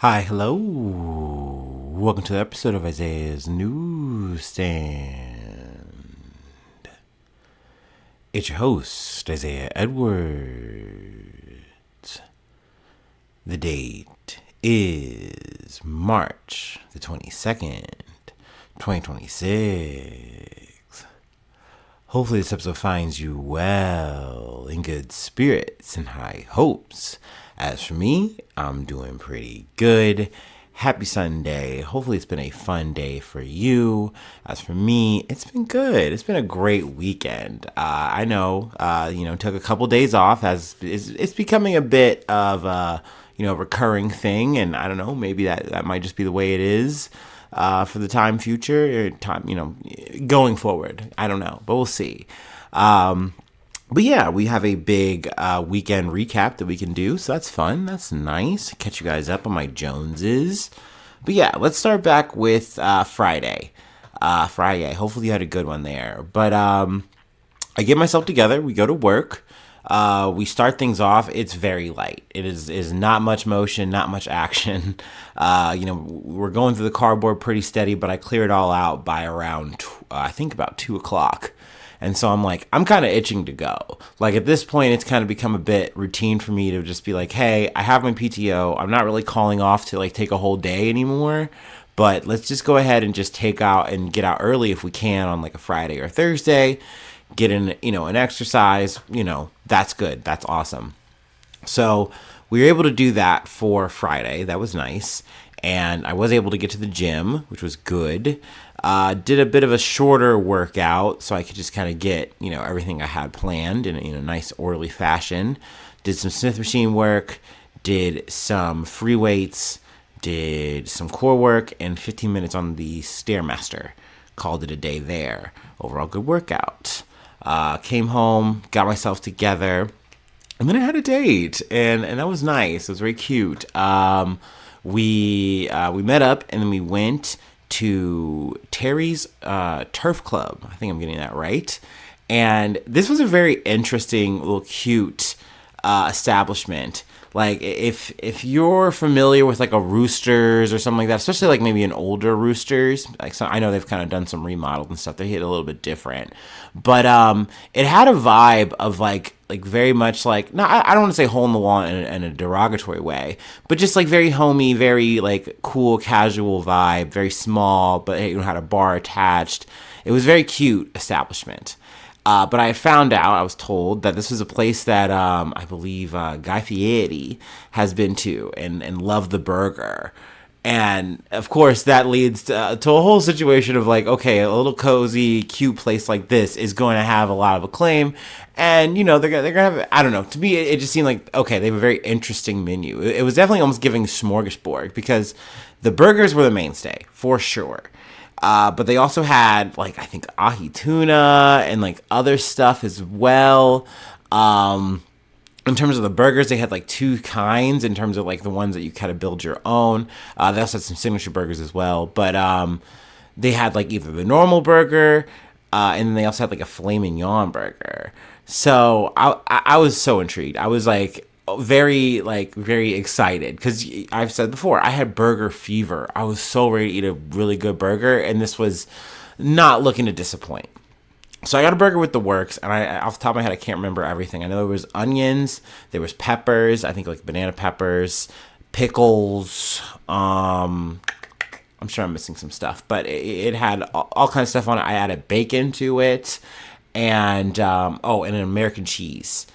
Hi, hello. Welcome to the episode of Isaiah's Newsstand. It's your host, Isaiah Edwards. The date is March the 22nd, 2026. Hopefully this episode finds you well, in good spirits and high hopes. As for me, I'm doing pretty good. Happy Sunday. Hopefully it's been a fun day for you. As for me, it's been good. It's been a great weekend. I know, took a couple days off as it's becoming a bit of a, recurring thing. And I don't know, maybe that might just be the way it is. For the going forward. I don't know, but we'll see. But yeah, we have a big weekend recap that we can do, so that's fun. That's nice. Catch you guys up on my Joneses. But yeah, let's start back with Friday. Hopefully you had a good one there. But I get myself together. We go to work. We start things off. It's very light. It is not much motion, not much action. We're going through the cardboard pretty steady, but I clear it all out by around, I think about 2:00. And so I'm kind of itching to go. Like at this point, it's kind of become a bit routine for me to just be like, hey, I have my PTO. I'm not really calling off to take a whole day anymore. But let's just go ahead and just take out and get out early if we can on a Friday or Thursday. Get in, an exercise. That's good. That's awesome. So we were able to do that for Friday. That was nice. And I was able to get to the gym, which was good. Did a bit of a shorter workout so I could just kind of get, everything I had planned in a nice orderly fashion. Did some Smith machine work, did some free weights, did some core work, and 15 minutes on the Stairmaster. Called it a day there. Overall good workout. Came home, got myself together, and then I had a date, and that was nice. It was very cute. We met up, and then we went to Terry's Turf Club. I think I'm getting that right. And this was a very interesting, little cute establishment. If you're familiar with a Roosters or something like that, especially maybe an older Roosters, I know they've kind of done some remodels and stuff. They hit a little bit different, but it had a vibe of very much no, I don't want to say hole in the wall in a derogatory way, but just very homey, very cool, casual vibe, very small, but had a bar attached. It was a very cute establishment. But I found out, I was told, that this was a place that I believe Guy Fieri has been to and loved the burger. And, of course, that leads to a whole situation of okay, a little cozy, cute place like this is going to have a lot of acclaim. And, they're going to have, I don't know, to me, it just seemed okay, they have a very interesting menu. It was definitely almost giving smorgasbord because the burgers were the mainstay, for sure. But they also had I think ahi tuna and other stuff as well. In terms of the burgers, they had two kinds in terms of the ones that you kind of build your own. They also had some signature burgers as well, but they had either the normal burger, and then they also had a filet mignon burger. So I was so intrigued. I was very very excited because I've said before I had burger fever. I was so ready to eat a really good burger, and this was not looking to disappoint. So I got a burger with the works, and I off the top of my head I can't remember everything. I know there was onions, there was peppers, I think banana peppers, pickles. I'm sure I'm missing some stuff, but it had all kinds of stuff on it. I added bacon to it, and and an American cheese.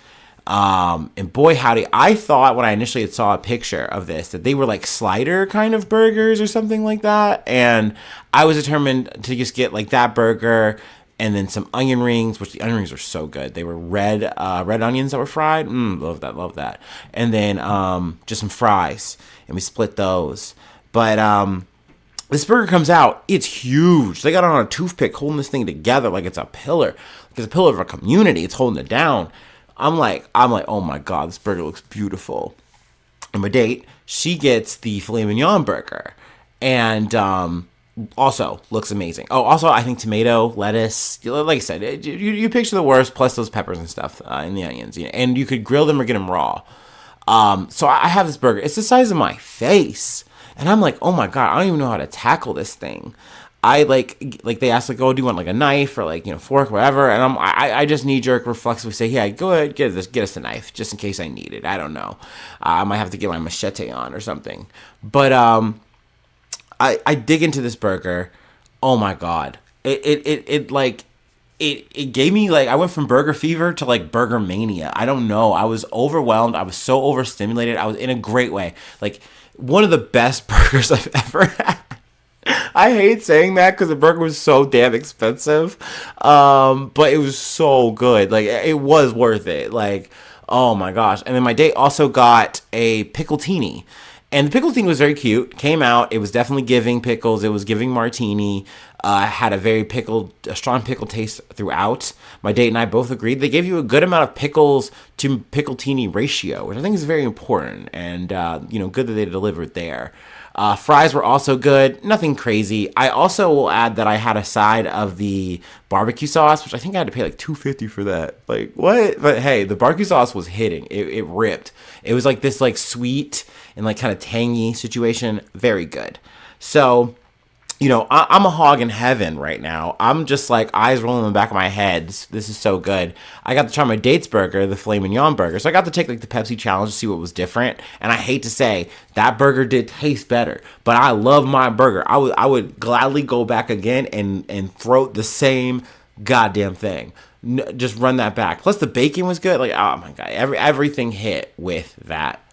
And boy howdy, I thought when I initially saw a picture of this that they were slider kind of burgers or something like that, and I was determined to just get that burger and then some onion rings, which the onion rings were so good. They were red onions that were fried. Love that. And then just some fries, and we split those. But this burger comes out, it's huge. They got it on a toothpick holding this thing together like it's a pillar. It's a pillar of a community. It's holding it down. I'm like, oh my God, this burger looks beautiful. And my date, she gets the filet mignon burger. And also looks amazing. Oh, also, I think tomato, lettuce, like I said, you picture the worst, plus those peppers and stuff in the onions. And you could grill them or get them raw. So I have this burger. It's the size of my face. And I'm like, oh my God, I don't even know how to tackle this thing. I like they asked like, oh, do you want like a knife or like, fork, whatever? And I just knee jerk reflexively say, yeah, go ahead, get us a knife just in case I need it. I don't know. I might have to get my machete on or something. But I dig into this burger. Oh my God, it gave me like, I went from burger fever to like burger mania. I don't know. I was overwhelmed. I was so overstimulated. I was in a great way. Like one of the best burgers I've ever had. I hate saying that because the burger was so damn expensive. But it was so good. Like it was worth it. Like, oh my gosh. And then my date also got a piccoltini. And the piccoltini was very cute. Came out. It was definitely giving pickles. It was giving martini. Had a strong pickle taste throughout. My date and I both agreed they gave you a good amount of pickles to piccoltini ratio, which I think is very important. And, good that they delivered there. Fries were also good. Nothing crazy. I also will add that I had a side of the barbecue sauce, which I think I had to pay like $2.50 for that. Like, what? But hey, the barbecue sauce was hitting. It ripped. It was like this like sweet and like kind of tangy situation. Very good. So, I'm a hog in heaven right now. I'm just like eyes rolling in the back of my head. This is so good. I got to try my date's burger, the filet mignon burger. So I got to take like the Pepsi challenge to see what was different. And I hate to say that burger did taste better, but I love my burger. I would gladly go back again and throat the same goddamn thing. Just run that back. Plus the bacon was good. Like, oh my God, everything hit with that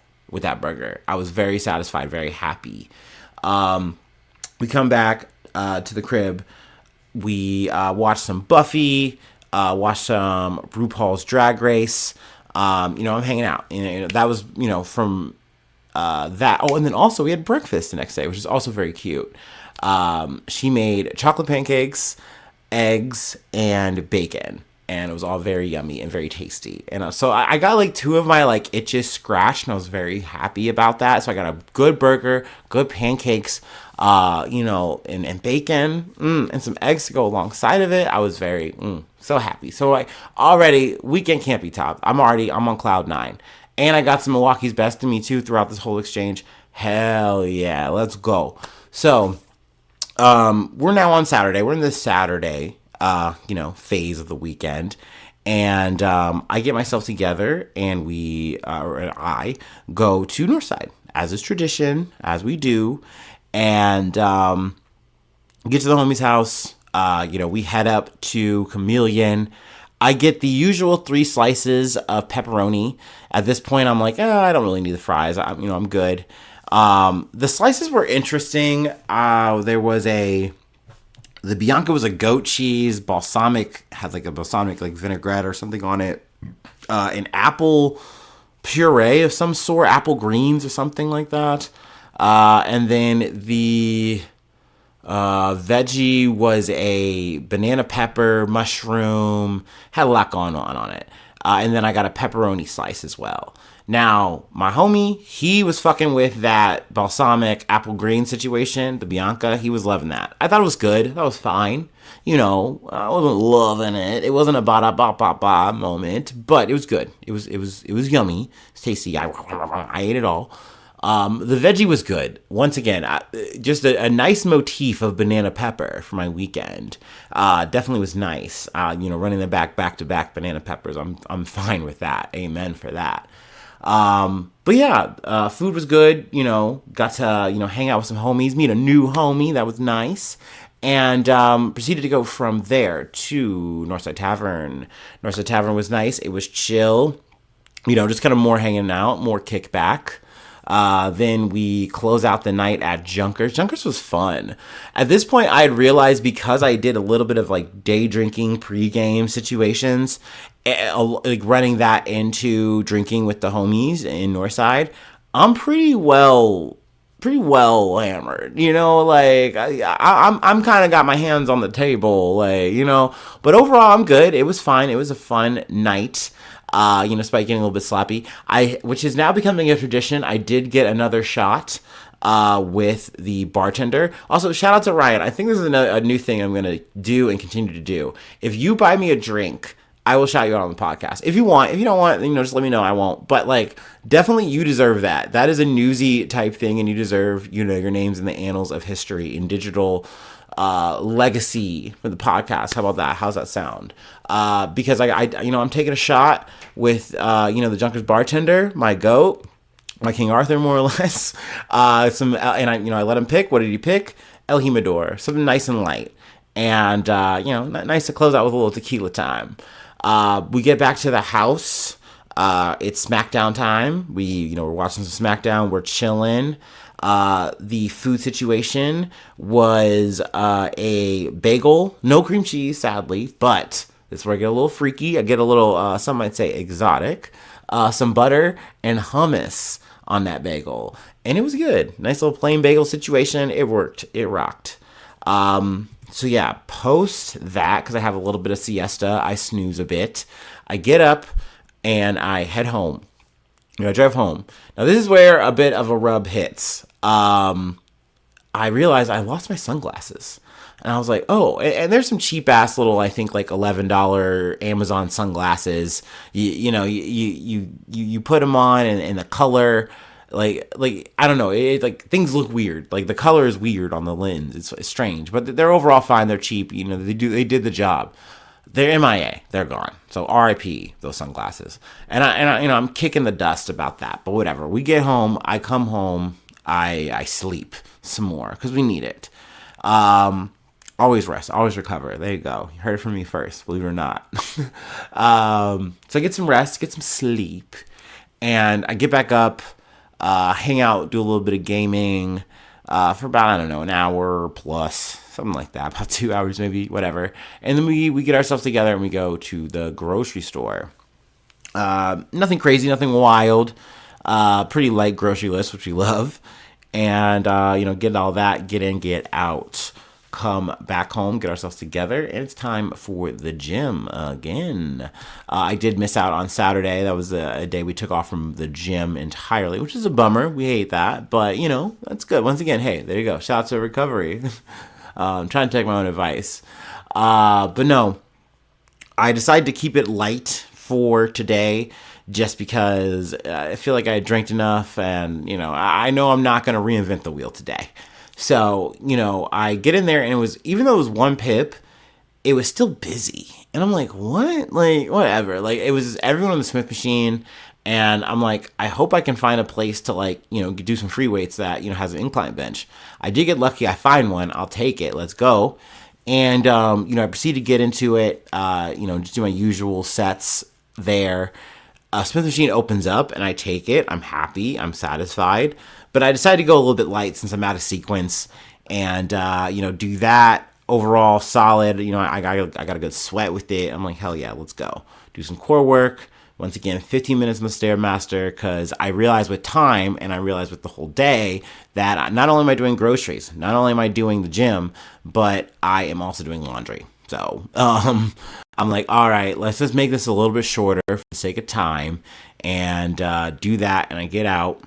burger. I was very satisfied, very happy. We come back to the crib. We watch some Buffy, watch some RuPaul's Drag Race. I'm hanging out. That was, from that. Oh, and then also we had breakfast the next day, which is also very cute. She made chocolate pancakes, eggs, and bacon. And it was all very yummy and very tasty. And so I got like 2 of my like itches scratched, and I was very happy about that. So I got a good burger, good pancakes, and bacon, and some eggs to go alongside of it. I was very so happy. So like already weekend can't be topped. I'm on cloud 9, and I got some Milwaukee's Best of Me too throughout this whole exchange. Hell yeah, let's go. So we're now on Saturday. We're in this Saturday phase of the weekend. And I get myself together, and I go to Northside, as is tradition, as we do, and get to the homie's house. We head up to Chameleon. I get the usual 3 slices of pepperoni. At this point, I'm like, I don't really need the fries. I'm good. The slices were interesting. The Bianca was a goat cheese, balsamic, had like a balsamic like vinaigrette or something on it, an apple puree of some sort, apple greens or something like that, and then the veggie was a banana pepper, mushroom, had a lot going on it, and then I got a pepperoni slice as well. Now, my homie, he was fucking with that balsamic apple green situation, the Bianca. He was loving that. I thought it was good. That was fine. I wasn't loving it. It wasn't a ba-da-ba-ba-ba moment, but it was good. It was yummy. It's tasty. I ate it all. The veggie was good. Once again, just a nice motif of banana pepper for my weekend. Definitely was nice. Running them back-to-back banana peppers. I'm fine with that. Amen for that. But yeah, food was good, got to, hang out with some homies, meet a new homie. That was nice. And, proceeded to go from there to Northside Tavern. Northside Tavern was nice. It was chill, just kind of more hanging out, more kickback. Then we close out the night at Junkers. Junkers was fun. At this point, I had realized, because I did a little bit of like day drinking pregame situations, like running that into drinking with the homies in Northside, I'm pretty well hammered, like I'm kind of got my hands on the table, like, but overall I'm good. It was fine. It was a fun night. Despite getting a little bit sloppy, which is now becoming a tradition. I did get another shot with the bartender. Also, shout out to Ryan. I think this is a new thing I'm going to do and continue to do. If you buy me a drink, I will shout you out on the podcast if you want. If you don't want, just let me know. I won't. But like, definitely, you deserve that. That is a newsy type thing, and you deserve, your names in the annals of history in digital legacy for the podcast. How about that? How's that sound? Because I'm taking a shot with the Junkers bartender, my goat, my King Arthur, more or less. I let him pick. What did he pick? El Jimador, something nice and light, and nice to close out with a little tequila time. We get back to the house. It's SmackDown time. We're watching some SmackDown. We're chilling. The food situation was a bagel, no cream cheese, sadly, but this is where I get a little freaky. I get a little, some might say exotic, some butter and hummus on that bagel, and it was good. Nice little plain bagel situation. It worked. It rocked. So yeah, post that, because I have a little bit of siesta, I snooze a bit. I get up and I head home. I drive home. Now this is where a bit of a rub hits. I realized I lost my sunglasses. And I was like, oh, and there's some cheap ass little, I think like $11 Amazon sunglasses. You put them on, and the color, like I don't know, like things look weird. Like the color is weird on the lens. It's strange, but they're overall fine. They're cheap. They did the job. They're MIA. They're gone. So RIP those sunglasses. And I'm kicking the dust about that. But whatever. We get home. I come home. I sleep some more because we need it. Always rest. Always recover. There you go. You heard it from me first. Believe it or not. So I get some rest. Get some sleep. And I get back up. Hang out. Do a little bit of gaming. For about, an hour plus, something like that, about 2 hours maybe, whatever. And then we get ourselves together and we go to the grocery store. Nothing crazy, nothing wild. Pretty light grocery list, which we love. And, get all that, get in, get out. Come back home, get ourselves together, and it's time for the gym again. I did miss out on Saturday. That was a day we took off from the gym entirely, which is a bummer. We hate that, but that's good. Once again, hey, there you go. Shout out to recovery. I'm trying to take my own advice. But no, I decided to keep it light for today just because I feel like I drank enough, and I know I'm not going to reinvent the wheel today. So, I get in there, and even though it was 1 pip, it was still busy. And I'm like, what? Like, whatever. Like, it was everyone on the Smith machine. And I'm like, I hope I can find a place to do some free weights that, has an incline bench. I did get lucky. I find one. I'll take it. Let's go. And, I proceed to get into it, just do my usual sets there. Smith machine opens up, and I take it. I'm happy. I'm satisfied. But I decided to go a little bit light since I'm out of sequence, and do that. Overall solid. I got a good sweat with it. I'm like, hell yeah, let's go. Do some core work. Once again, 15 minutes on the Stairmaster, because I realized with time, and I realized with the whole day, that not only am I doing groceries, not only am I doing the gym, but I am also doing laundry. So I'm like, all right, let's just make this a little bit shorter for the sake of time, and do that. And I get out.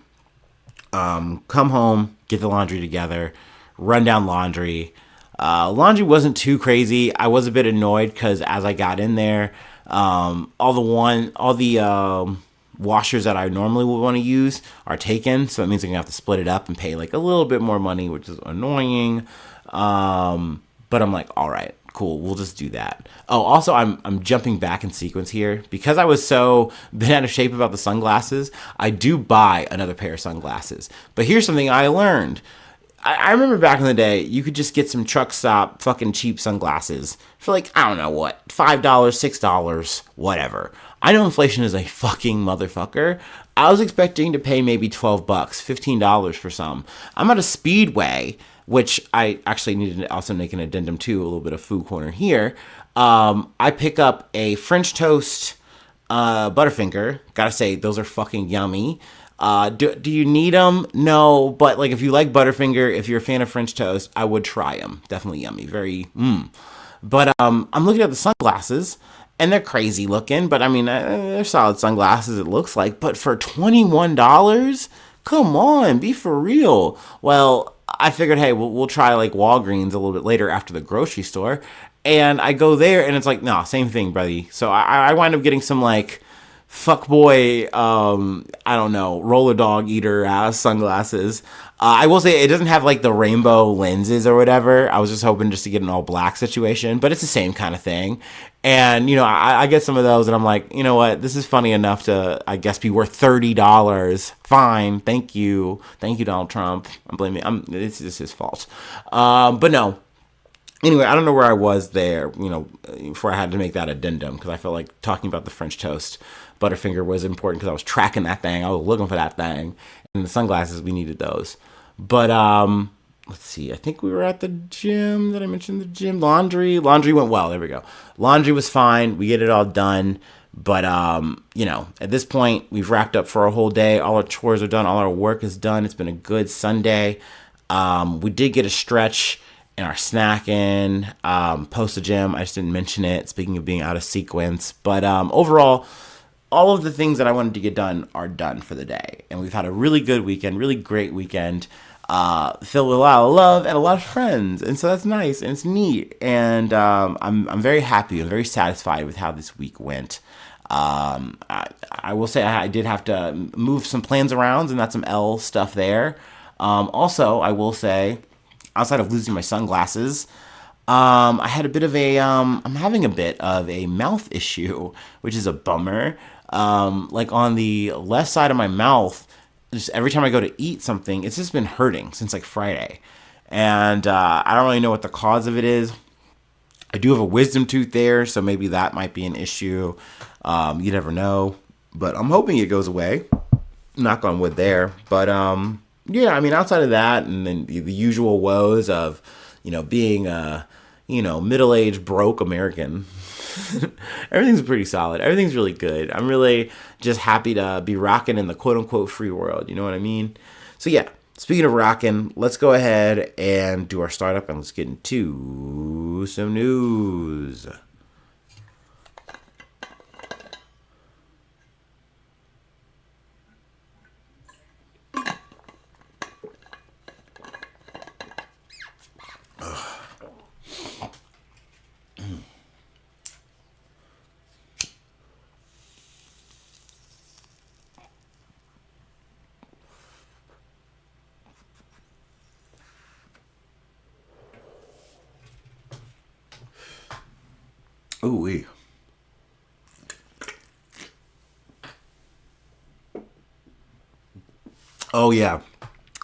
Come home, get the laundry together, run down laundry. Laundry wasn't too crazy. I was a bit annoyed because as I got in there, all the washers that I normally would want to use are taken. So it means I'm going to have to split it up and pay like a little bit more money, which is annoying. But I'm like, all right, cool. We'll just do that. Oh, also I'm jumping back in sequence here because I was so bent out of shape about the sunglasses. I do buy another pair of sunglasses, but here's something I learned. I remember back in the day, you could just get some truck stop fucking cheap sunglasses for like, I don't know what, $5, $6, whatever. I know inflation is a fucking motherfucker. I was expecting to pay maybe $12, $15 for some. I'm at a Speedway, which I actually need to also make an addendum to, a little bit of food corner here. I pick up a French toast Butterfinger. Gotta say, those are fucking yummy. Do you need them? No, but like if you like Butterfinger, if you're a fan of French toast, I would try them. Definitely yummy, very But I'm looking at the sunglasses, and they're crazy looking, but I mean they're solid sunglasses. It looks like, but for $21, come on, be for real. Well, I figured, hey, we'll try like Walgreens a little bit later after the grocery store, And I go there and it's like, nah, same thing, buddy. So I wind up getting some like fuckboy, I don't know, roller dog eater sunglasses. I will say it doesn't have like the rainbow lenses or whatever. I was just hoping just to get an all black situation, but it's the same kind of thing. And, I get some of those and I'm like, you know what? This is funny enough to, I guess, be worth $30. Fine. Thank you. Thank you, Donald Trump. It's his fault. But no. Anyway, I don't know where I was there, before I had to make that addendum because I felt like talking about the French toast Butterfinger was important because I was tracking that thing. I was looking for that thing. And the sunglasses, we needed those. But let's see. I think we were at the gym. Did I mention the gym? Laundry went well. There we go. Laundry was fine. We get it all done. But at this point, we've wrapped up for a whole day. All our chores are done. All our work is done. It's been a good Sunday. We did get a stretch in our snacking post the gym. I just didn't mention it. Speaking of being out of sequence, but overall, all of the things that I wanted to get done are done for the day, and we've had a really good weekend, really great weekend, filled with a lot of love and a lot of friends, and so that's nice and it's neat, and I'm very happy. I'm very satisfied with how this week went. I will say I did have to move some plans around, and that's some L stuff there. Also, I will say, outside of losing my sunglasses, I had a bit of I'm having a bit of a mouth issue, which is a bummer. Like on the left side of my mouth, just every time I go to eat something, it's just been hurting since like Friday. And I don't really know what the cause of it is. I do have a wisdom tooth there, so maybe that might be an issue. You never know. But I'm hoping it goes away. Knock on wood there. But yeah, I mean, outside of that, and then the usual woes of, being a, middle-aged broke American. Everything's pretty solid. Everything's really good. I'm really just happy to be rocking in the quote-unquote free world. You know what I mean? So yeah, speaking of rocking, let's go ahead and do our startup and let's get into some news. Ooh wee. Oh yeah.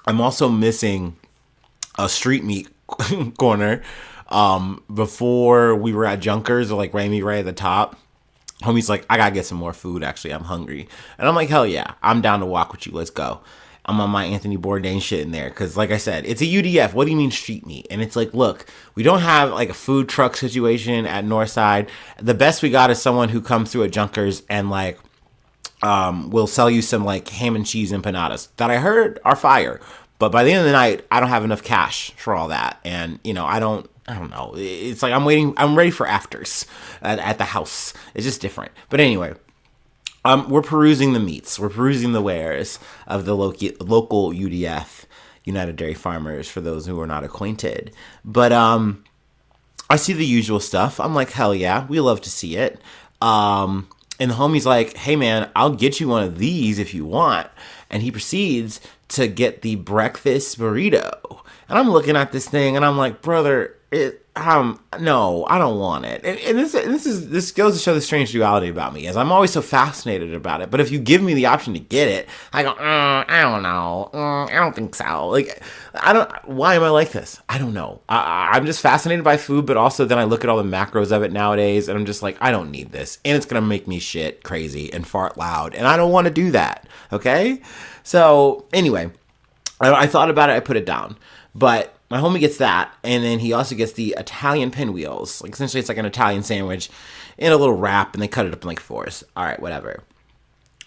I'm also missing a street meat corner. Before we were at Junkers, or like Ramy right at the top, homie's like, I gotta get some more food. Actually, I'm hungry, and I'm like, hell yeah, I'm down to walk with you. Let's go. I'm on my Anthony Bourdain shit in there because, like I said, it's a UDF. What do you mean street meat? And it's like, look, we don't have like a food truck situation at Northside. The best we got is someone who comes through at Junkers and like will sell you some like ham and cheese empanadas that I heard are fire. But by the end of the night, I don't have enough cash for all that, and I don't know. It's like I'm ready for afters at the house. It's just different. But anyway. We're perusing the meats. We're perusing the wares of the local UDF, United Dairy Farmers, for those who are not acquainted. But I see the usual stuff. I'm like, hell yeah, we love to see it. And the homie's like, hey man, I'll get you one of these if you want. And he proceeds to get the breakfast burrito. And I'm looking at this thing and I'm like, brother, no, I don't want it. And this goes to show the strange duality about me, as I'm always so fascinated about it. But if you give me the option to get it, I go, I don't know, I don't think so. Like, why am I like this? I don't know. I'm just fascinated by food, but also then I look at all the macros of it nowadays, and I'm just like, I don't need this, and it's gonna make me shit crazy and fart loud, and I don't want to do that. Okay, so anyway, I thought about it. I put it down, but my homie gets that, and then he also gets the Italian pinwheels. Like, essentially, it's like an Italian sandwich in a little wrap, and they cut it up in, like, fours. All right, whatever.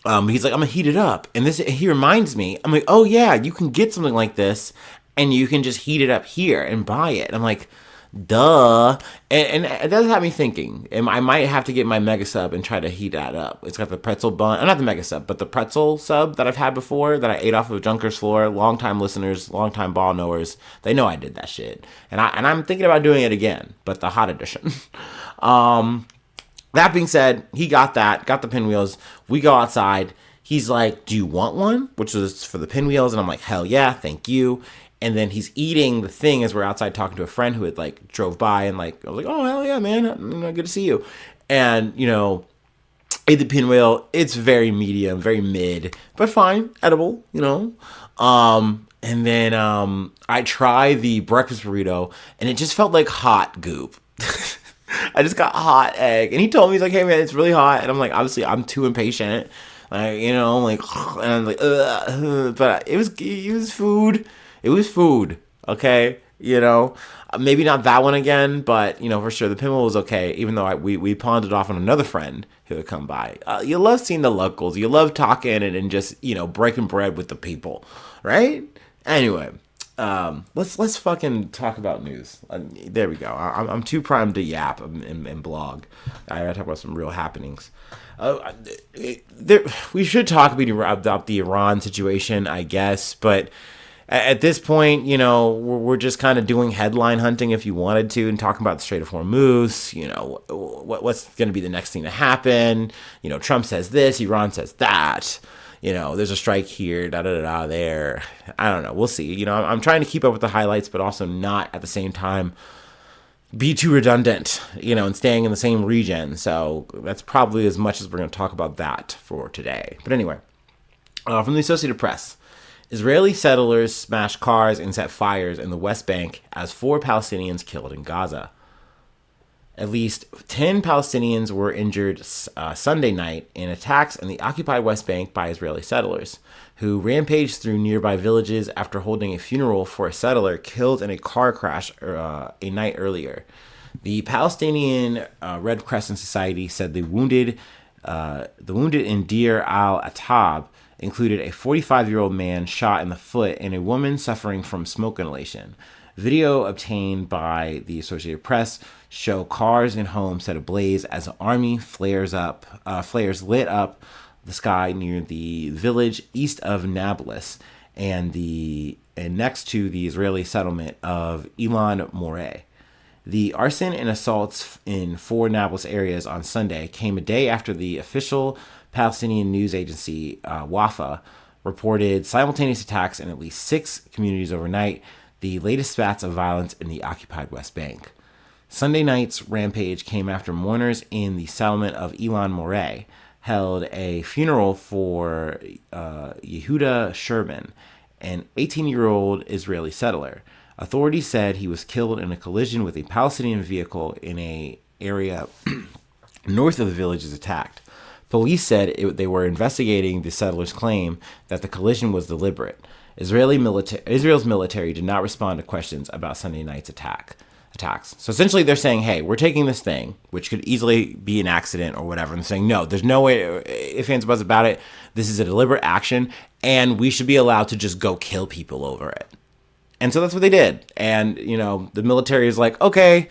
He's like, I'm going to heat it up. And he reminds me, I'm like, oh, yeah, you can get something like this, and you can just heat it up here and buy it. And I'm like, Duh. And it does have me thinking. And I might have to get my mega sub and try to heat that up. It's got the pretzel bun. Not the mega sub, but the pretzel sub that I've had before that I ate off of Junker's floor. Longtime listeners, longtime ball knowers, they know I did that shit. And I'm thinking about doing it again, but the hot edition. That being said, he got the pinwheels. We go outside. He's like, "Do you want one?" Which was for the pinwheels. And I'm like, "Hell yeah, thank you." And then he's eating the thing as we're outside talking to a friend who had like drove by, and like, I was like, "Oh, hell yeah, man. Good to see you." And, ate the pinwheel. It's very medium, very mid, but fine, edible, And then I try the breakfast burrito, and it just felt like hot goop. I just got hot egg. And he told me, he's like, "Hey, man, it's really hot." And I'm like, obviously, I'm too impatient. And I'm like, ugh. But it was food. It was food, okay? Maybe not that one again, but, for sure, the pinwheel was okay, even though we pawned it off on another friend who would come by. You love seeing the locals. You love talking and just, breaking bread with the people, right? Anyway, let's fucking talk about news. There we go. I'm too primed to yap and blog. I gotta talk about some real happenings. We should talk about the Iran situation, I guess, but at this point, we're just kind of doing headline hunting if you wanted to, and talking about the Strait of Hormuz, what's going to be the next thing to happen. Trump says this, Iran says that. There's a strike here, da-da-da-da there. I don't know. We'll see. I'm trying to keep up with the highlights, but also not at the same time be too redundant, and staying in the same region. So that's probably as much as we're going to talk about that for today. But anyway, from the Associated Press, Israeli settlers smashed cars and set fires in the West Bank as 4 Palestinians killed in Gaza. At least 10 Palestinians were injured Sunday night in attacks in the occupied West Bank by Israeli settlers, who rampaged through nearby villages after holding a funeral for a settler killed in a car crash a night earlier. The Palestinian Red Crescent Society said the wounded in Deir al-Atab included a 45-year-old man shot in the foot and a woman suffering from smoke inhalation. Video obtained by the Associated Press show cars and homes set ablaze as an army flares lit up the sky near the village east of Nablus and next to the Israeli settlement of Ilan Moreh. The arson and assaults in 4 Nablus areas on Sunday came a day after the official Palestinian news agency, Wafa, reported simultaneous attacks in at least 6 communities overnight, the latest spats of violence in the occupied West Bank. Sunday night's rampage came after mourners in the settlement of Ilan Moreh held a funeral for Yehuda Sherman, an 18-year-old Israeli settler. Authorities said he was killed in a collision with a Palestinian vehicle in an area north of the villages attacked. Police said they were investigating the settlers' claim that the collision was deliberate. Israel's military did not respond to questions about Sunday night's attacks. So essentially they're saying, hey, we're taking this thing, which could easily be an accident or whatever, and they're saying, no, there's no way, if ands, buts about it, this is a deliberate action, and we should be allowed to just go kill people over it. And so that's what they did. And, the military is like, okay,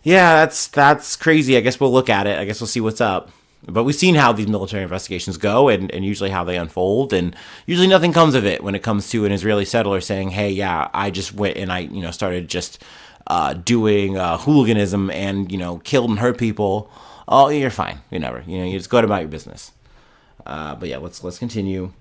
yeah, that's crazy. I guess we'll look at it. I guess we'll see what's up. But we've seen how these military investigations go and usually how they unfold. And usually nothing comes of it when it comes to an Israeli settler saying, hey, yeah, I just went and I, started just doing hooliganism and, killed and hurt people. Oh, you're fine. You never. You just go about your business. But yeah, let's continue.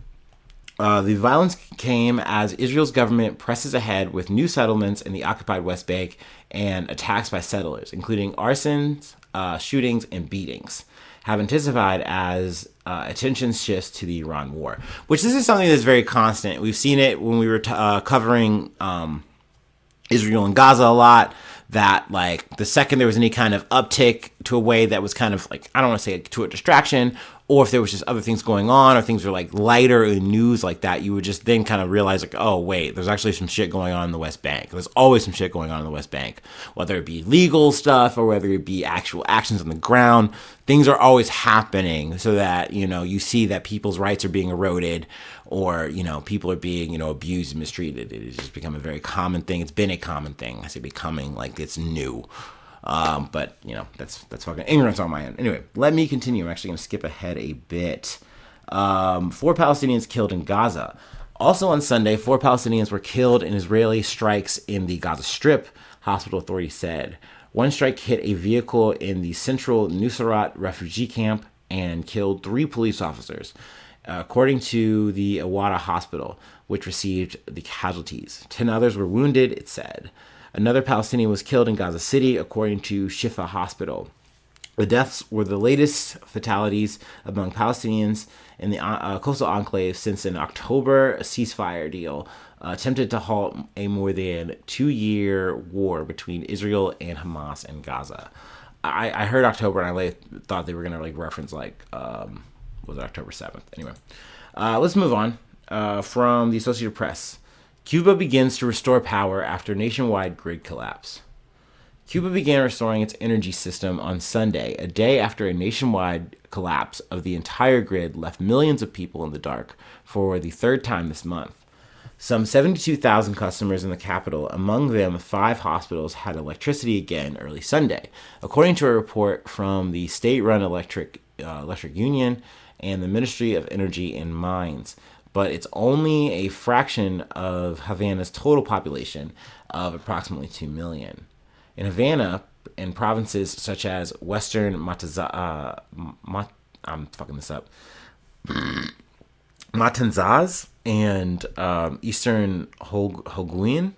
The violence came as Israel's government presses ahead with new settlements in the occupied West Bank and attacks by settlers, including arsons, shootings, and beatings, have intensified as attention shifts to the Iran war, which this is something that's very constant. We've seen it when we were covering Israel and Gaza a lot, that like the second there was any kind of uptick to a way that was kind of like, I don't want to say to a distraction, or if there was just other things going on or things were like lighter in news like that, you would just then kind of realize like, oh wait, there's actually some shit going on in the West Bank. There's always some shit going on in the West Bank, whether it be legal stuff or whether it be actual actions on the ground. Things are always happening so that, you see that people's rights are being eroded or, people are being, abused and mistreated. It has just become a very common thing. It's been a common thing. I say becoming like it's new. But, that's fucking ignorance on my end. Anyway, let me continue. I'm actually going to skip ahead a bit. 4 Palestinians killed in Gaza. Also on Sunday, 4 Palestinians were killed in Israeli strikes in the Gaza Strip, hospital authorities said. One strike hit a vehicle in the central Nusrat refugee camp and killed 3 police officers, according to the Awada hospital, which received the casualties. 10 others were wounded, it said. Another Palestinian was killed in Gaza City, according to Shifa Hospital. The deaths were the latest fatalities among Palestinians in the coastal enclave since an October ceasefire deal attempted to halt a more than 2-year war between Israel and Hamas in Gaza. I heard October and I thought they were going to reference was it October 7th? Anyway, let's move on from the Associated Press. Cuba begins to restore power after nationwide grid collapse. Cuba began restoring its energy system on Sunday, a day after a nationwide collapse of the entire grid left millions of people in the dark for the 3rd time this month. Some 72,000 customers in the capital, among them 5 hospitals, had electricity again early Sunday, according to a report from the state-run electric union and the Ministry of Energy and Mines. But it's only a fraction of Havana's total population of approximately 2 million. In Havana, in provinces such as Western Matanzas and Eastern Holguin,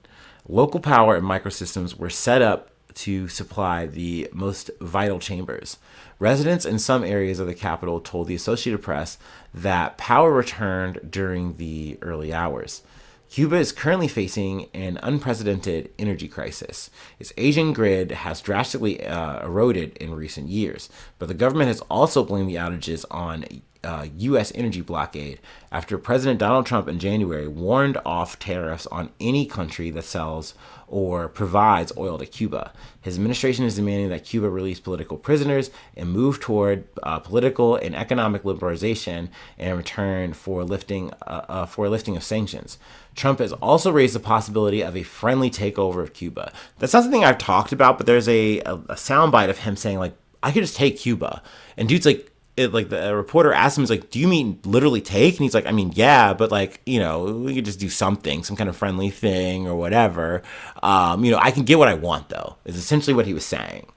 local power and microsystems were set up to supply the most vital chambers. Residents in some areas of the capital told the Associated Press that power returned during the early hours. Cuba is currently facing an unprecedented energy crisis. Its aging grid has drastically eroded in recent years, but the government has also blamed the outages on U.S. energy blockade after President Donald Trump in January warned off tariffs on any country that sells or provides oil to Cuba. His administration is demanding that Cuba release political prisoners and move toward political and economic liberalization in return for a lifting of sanctions. Trump has also raised the possibility of a friendly takeover of Cuba. That's not something I've talked about, but there's a soundbite of him saying, I could just take Cuba. And dude's the reporter asked him, he's like, do you mean literally take? And he's like, I mean, yeah, but we could just do something, some kind of friendly thing or whatever. I can get what I want, though, is essentially what he was saying.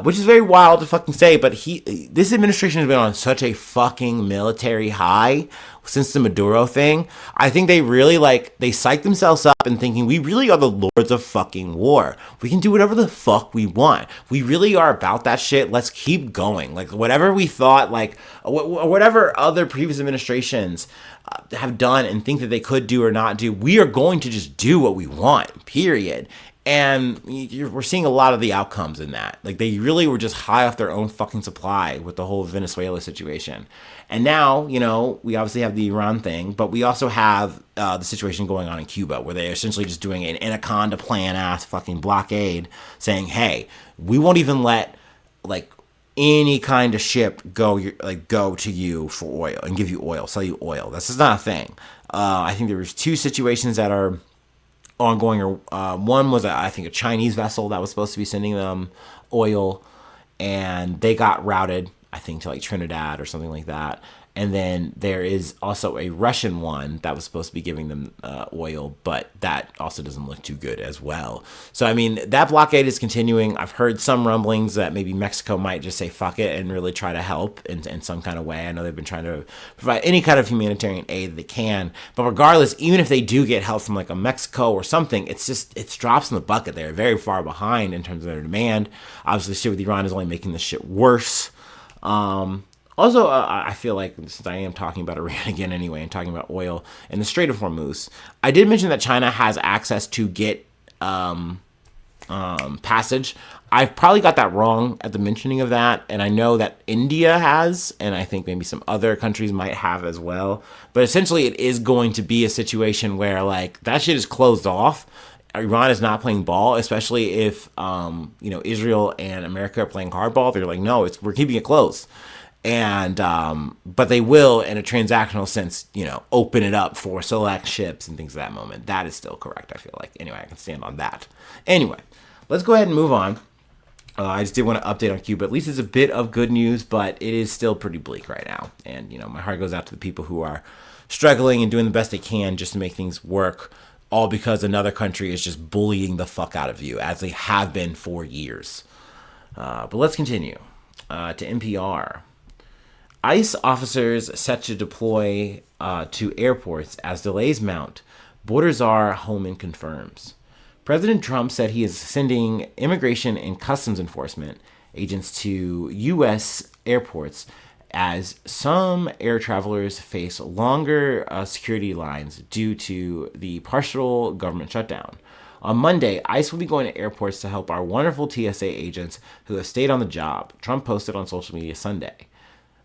Which is very wild to fucking say, but this administration has been on such a fucking military high since the Maduro thing. I think they really they psych themselves up and thinking we really are the lords of fucking war. We can do whatever the fuck we want. We really are about that shit. Let's keep going. Whatever we thought, whatever other previous administrations have done and think that they could do or not do, we are going to just do what we want, period. And we're seeing a lot of the outcomes in that. They really were just high off their own fucking supply with the whole Venezuela situation. And now, we obviously have the Iran thing, but we also have the situation going on in Cuba, where they're essentially just doing an Anaconda plan-ass fucking blockade, saying, hey, we won't even let, any kind of ship go to you for oil and give you oil, sell you oil. This is not a thing. I think there was 2 situations that are ongoing. One was, I think, a Chinese vessel that was supposed to be sending them oil, and they got routed, I think, to Trinidad or something like that. And then there is also a Russian one that was supposed to be giving them oil, but that also doesn't look too good as well. So, I mean, that blockade is continuing. I've heard some rumblings that maybe Mexico might just say fuck it and really try to help in some kind of way. I know they've been trying to provide any kind of humanitarian aid they can. But regardless, even if they do get help from a Mexico or something, it's drops in the bucket. They're very far behind in terms of their demand. Obviously, the shit with Iran is only making this shit worse. Also, I feel like, since I am talking about Iran again anyway, and talking about oil and the Strait of Hormuz, I did mention that China has access to get passage. I've probably got that wrong at the mentioning of that, and I know that India has, and I think maybe some other countries might have as well. But essentially, it is going to be a situation where, that shit is closed off. Iran is not playing ball, especially if, Israel and America are playing hardball. They're like, no, we're keeping it closed. And but they will, in a transactional sense, open it up for select ships and things of that moment. That is still correct, I feel like. Anyway, I can stand on that. Anyway, let's go ahead and move on. I just did want to update on Cuba. At least it's a bit of good news, but it is still pretty bleak right now. And, my heart goes out to the people who are struggling and doing the best they can just to make things work, all because another country is just bullying the fuck out of you, as they have been for years. But let's continue to NPR. ICE officers set to deploy to airports as delays mount. Border czar Homan confirms. President Trump said he is sending immigration and customs enforcement agents to U.S. airports as some air travelers face longer security lines due to the partial government shutdown. On Monday, ICE will be going to airports to help our wonderful TSA agents who have stayed on the job, Trump posted on social media Sunday.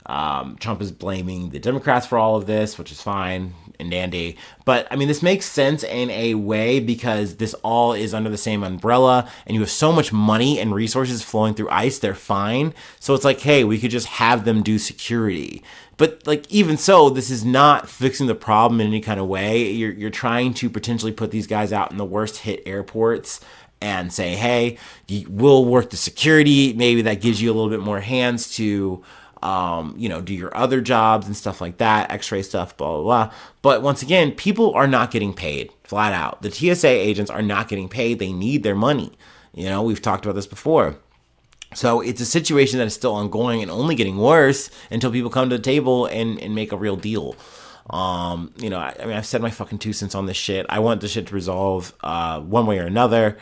Trump is blaming the Democrats for all of this, which is fine and dandy. But, this makes sense in a way because this all is under the same umbrella and you have so much money and resources flowing through ICE, they're fine. So it's like, hey, we could just have them do security. But, even so, this is not fixing the problem in any kind of way. You're trying to potentially put these guys out in the worst hit airports and say, hey, we'll work the security. Maybe that gives you a little bit more hands to do your other jobs and stuff like that, x-ray stuff, blah, blah, blah. But once again, people are not getting paid, flat out. The TSA agents are not getting paid. They need their money. We've talked about this before. So it's a situation that is still ongoing and only getting worse until people come to the table and make a real deal. I've said my fucking 2 cents on this shit. I want this shit to resolve one way or another.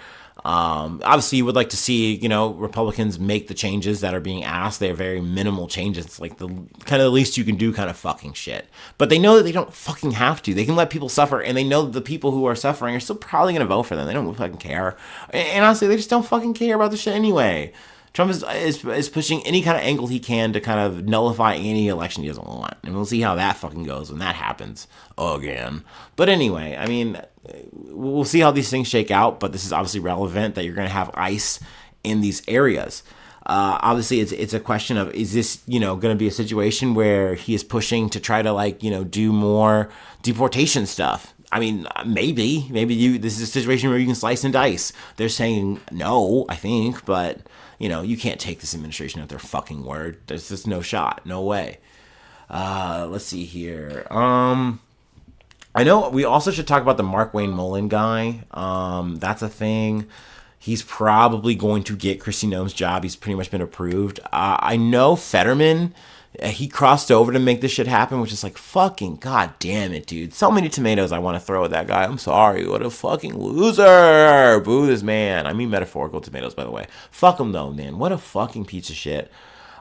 Obviously you would like to see, Republicans make the changes that are being asked. They're very minimal changes. It's like the kind of the least you can do kind of fucking shit. But they know that they don't fucking have to. They can let people suffer, and they know that the people who are suffering are still probably going to vote for them. They don't fucking care. And honestly, they just don't fucking care about this shit anyway. Trump is pushing any kind of angle he can to kind of nullify any election he doesn't want. And we'll see how that fucking goes when that happens again. But anyway, we'll see how these things shake out. But this is obviously relevant that you're going to have ICE in these areas. Obviously, it's a question of, is this, going to be a situation where he is pushing to try to do more deportation stuff? Maybe this is a situation where you can slice and dice. They're saying no, I think, but you can't take this administration at their fucking word. There's just no shot, no way. Let's see here. I know we also should talk about the Mark Wayne Mullen guy. That's a thing. He's probably going to get Kristi Noem's job. He's pretty much been approved. I know Fetterman, he crossed over to make this shit happen, which is like, fucking god damn it, dude. So many tomatoes I want to throw at that guy. I'm sorry. What a fucking loser. Boo this man. I mean metaphorical tomatoes, by the way. Fuck him, though, man. What a fucking piece of shit.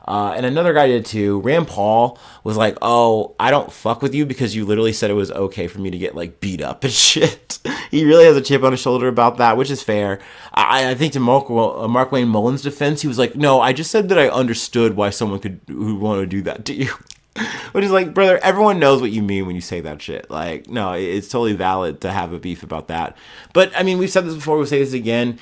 And another guy did too. Rand Paul was like, oh, I don't fuck with you because you literally said it was okay for me to get beat up and shit. He really has a chip on his shoulder about that, which is fair. I think to Mark Wayne Mullen's defense, he was like, no, I just said that I understood why someone would want to do that to you. Which is like, brother, everyone knows what you mean when you say that shit. No, it's totally valid to have a beef about that. But, we've said this before, we'll say this again.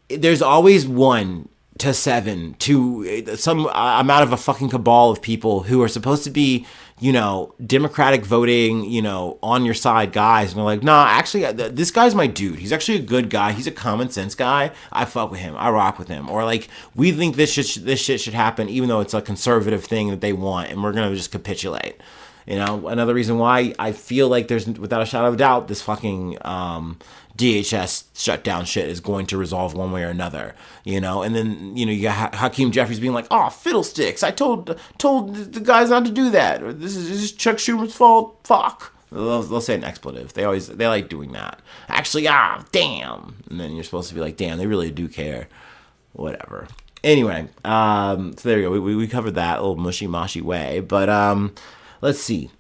There's always 1 to 7 to some amount of a fucking cabal of people who are supposed to be, Democratic voting, on your side guys. And they're like, nah, actually, this guy's my dude. He's actually a good guy. He's a common sense guy. I fuck with him. I rock with him. Or we think this shit should happen, even though it's a conservative thing that they want, and we're going to just capitulate. Another reason why I feel like there's, without a shadow of a doubt, this fucking DHS shutdown shit is going to resolve one way or another, and then, you got Hakeem Jeffries being like, oh, fiddlesticks, I told the guys not to do that, or this is Chuck Schumer's fault, fuck. They'll say an expletive. They like doing that. Actually, damn. And then you're supposed to be like, damn, they really do care. Whatever. Anyway, so there you go. We covered that a little mushy-mashy way, but let's see.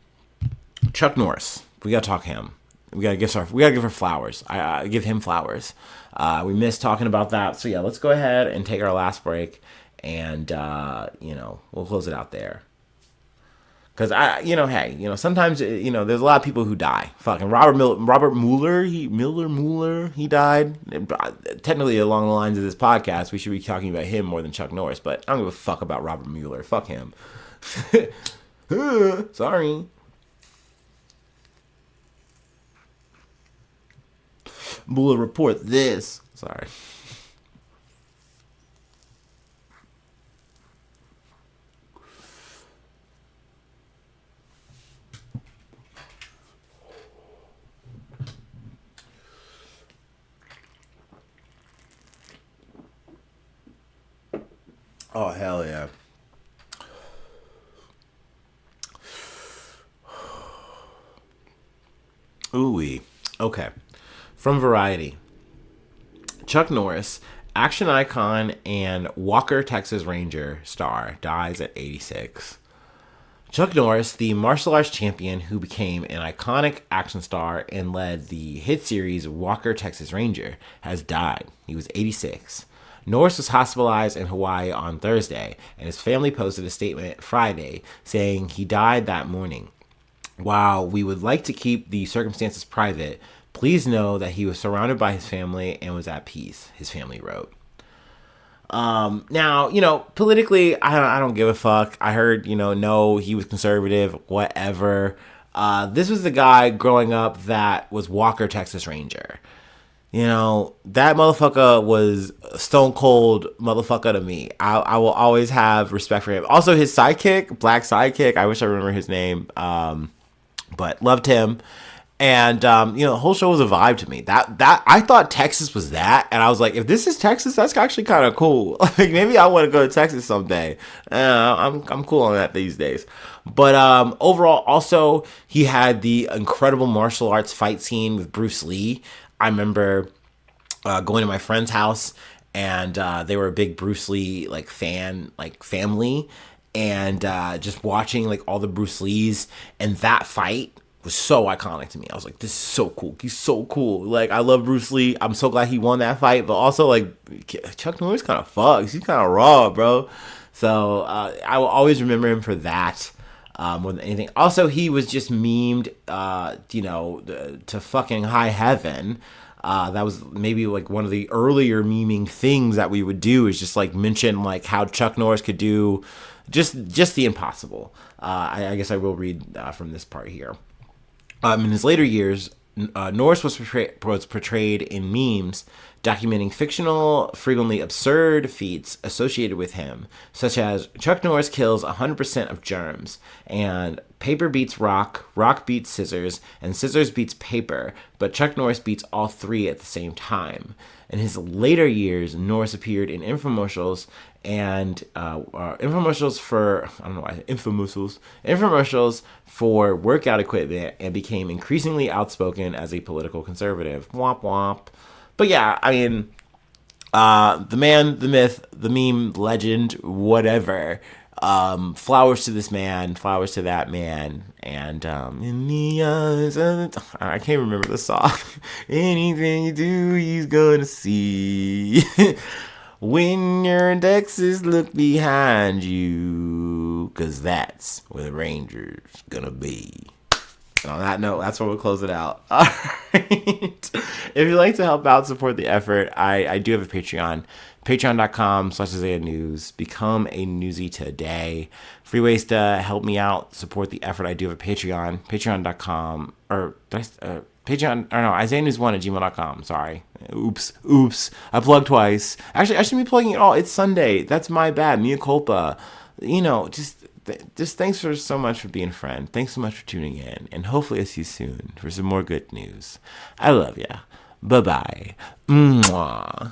Chuck Norris. We gotta talk him. We gotta give her flowers. I give him flowers. We missed talking about that. So yeah, let's go ahead and take our last break, and we'll close it out there. Because sometimes there's a lot of people who die. Fucking Robert Mueller, he died. Technically, along the lines of this podcast, we should be talking about him more than Chuck Norris. But I don't give a fuck about Robert Mueller. Fuck him. Sorry. Will report this. Sorry. Oh, hell yeah. Ooh-wee. Okay. From Variety. Chuck Norris, action icon and Walker, Texas Ranger star, dies at 86. Chuck Norris, the martial arts champion who became an iconic action star and led the hit series Walker, Texas Ranger, has died. He was 86. Norris was hospitalized in Hawaii on Thursday, and his family posted a statement Friday saying he died that morning. While we would like to keep the circumstances private, please know that he was surrounded by his family and was at peace, his family wrote. Now, politically, I don't give a fuck. I heard, no, he was conservative, whatever. This was the guy growing up that was Walker, Texas Ranger. That motherfucker was stone cold motherfucker to me. I will always have respect for him. Also, his sidekick, black sidekick, I wish I remember his name, but loved him. And the whole show was a vibe to me. That I thought Texas was that, and I was like, if this is Texas, that's actually kind of cool. Like maybe I want to go to Texas someday. I'm cool on that these days. But overall, also he had the incredible martial arts fight scene with Bruce Lee. I remember going to my friend's house, and they were a big Bruce Lee fan family, and just watching all the Bruce Lees, and that fight was so iconic to me. I was like, this is so cool. He's so cool. I love Bruce Lee. I'm so glad he won that fight. But also, Chuck Norris kind of fucks. He's kind of raw, bro. So I will always remember him for that more than anything. Also, he was just memed, to fucking high heaven. That was maybe one of the earlier memeing things that we would do is just mention how Chuck Norris could do just the impossible. I guess I will read from this part here. In his later years, Norris was portrayed in memes documenting fictional, frequently absurd feats associated with him, such as Chuck Norris kills 100% of germs, and paper beats rock, rock beats scissors, and scissors beats paper, but Chuck Norris beats all three at the same time. In his later years, Norris appeared in infomercials and infomercials for infomercials for workout equipment, and became increasingly outspoken as a political conservative. Womp womp. But yeah, I mean, the man, the myth, the meme, legend, whatever. Flowers to this man, flowers to that man, and in the eyes of I can't remember the song. Anything you do, he's gonna see. When your Texas, look behind you, 'cause that's where the Ranger's gonna be. And on that note, that's where we'll close it out. All right. If you'd like to help out, support the effort, I do have a Patreon. Patreon.com/Isaiah News. Become a newsie today. Free ways to help me out, support the effort. I do have a Patreon. Patreon.com. Or Patreon. Or no, IsaiahNews1@gmail.com. Sorry. Oops. I plugged twice. Actually, I shouldn't be plugging it all. It's Sunday. That's my bad. Mea culpa. Just thanks so much for being a friend. Thanks so much for tuning in. And hopefully I'll see you soon for some more good news. I love ya. Bye-bye. Mwah.